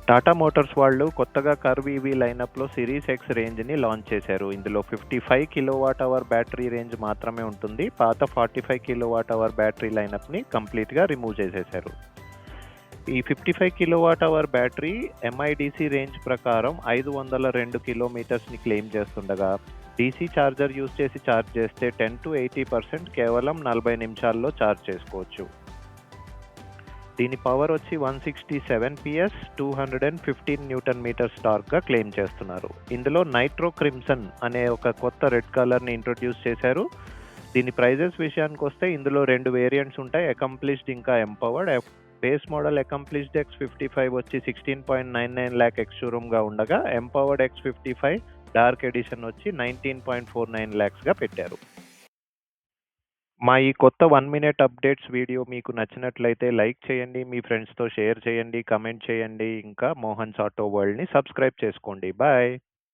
Tata Motors వాళ్ళు కొత్తగా curve EV లైనప్‌లో సిరీస్ ఎక్స్ రేంజ్‌ని లాంచ్ చేశారు. ఇందులో 55 కిలోవాట్ అవర్ బ్యాటరీ రేంజ్ మాత్రమే ఉంటుంది. పాత 45 కిలోవాట్ అవర్ బ్యాటరీ లైనప్‌ని కంప్లీట్‌గా రిమూవ్ చేసేశారు. ఈ 55 kilowatt hour battery MIDC range ప్రకారం 502 కిలోమీటర్స్‌ని క్లెయిమ్ చేస్తుండగా, డీసీ ఛార్జర్ యూజ్ చేసి ఛార్జ్ చేస్తే 10-80% కేవలం 40 నిమిషాల్లో ఛార్జ్ చేసుకోవచ్చు. దీని పవర్ వచ్చి 167 PS 215 న్యూటన్ మీటర్స్ టార్క్‌గా క్లెయిమ్ చేస్తున్నారు. ఇందులో నైట్రో క్రిమ్సన్ అనే ఒక కొత్త రెడ్ కలర్‌ని ఇంట్రొడ్యూస్ చేశారు. దీని ప్రైజెస్ విషయానికొస్తే ఇందులో 2 వేరియంట్స్ ఉంటాయి. అకంప్లిష్డ్ ఇంకా empowered. Base model accomplished X55 వచ్చి 16.99 లాక్ ఎక్స్ షోరూమ్‌గా ఉండగా, ఎంపవర్డ్ X55 డార్క్ ఎడిషన్ వచ్చి 19.49 లాక్స్‌గా పెట్టారు. మా ఈ కొత్త 1 మినిట్ అప్డేట్స్ వీడియో మీకు నచ్చినట్లయితే లైక్ చేయండి, మీ ఫ్రెండ్స్‌తో షేర్ చేయండి, కామెంట్ చేయండి. ఇంకా మోహన్స్ ఆటో వరల్డ్‌ని సబ్స్క్రైబ్ చేసుకోండి. బాయ్.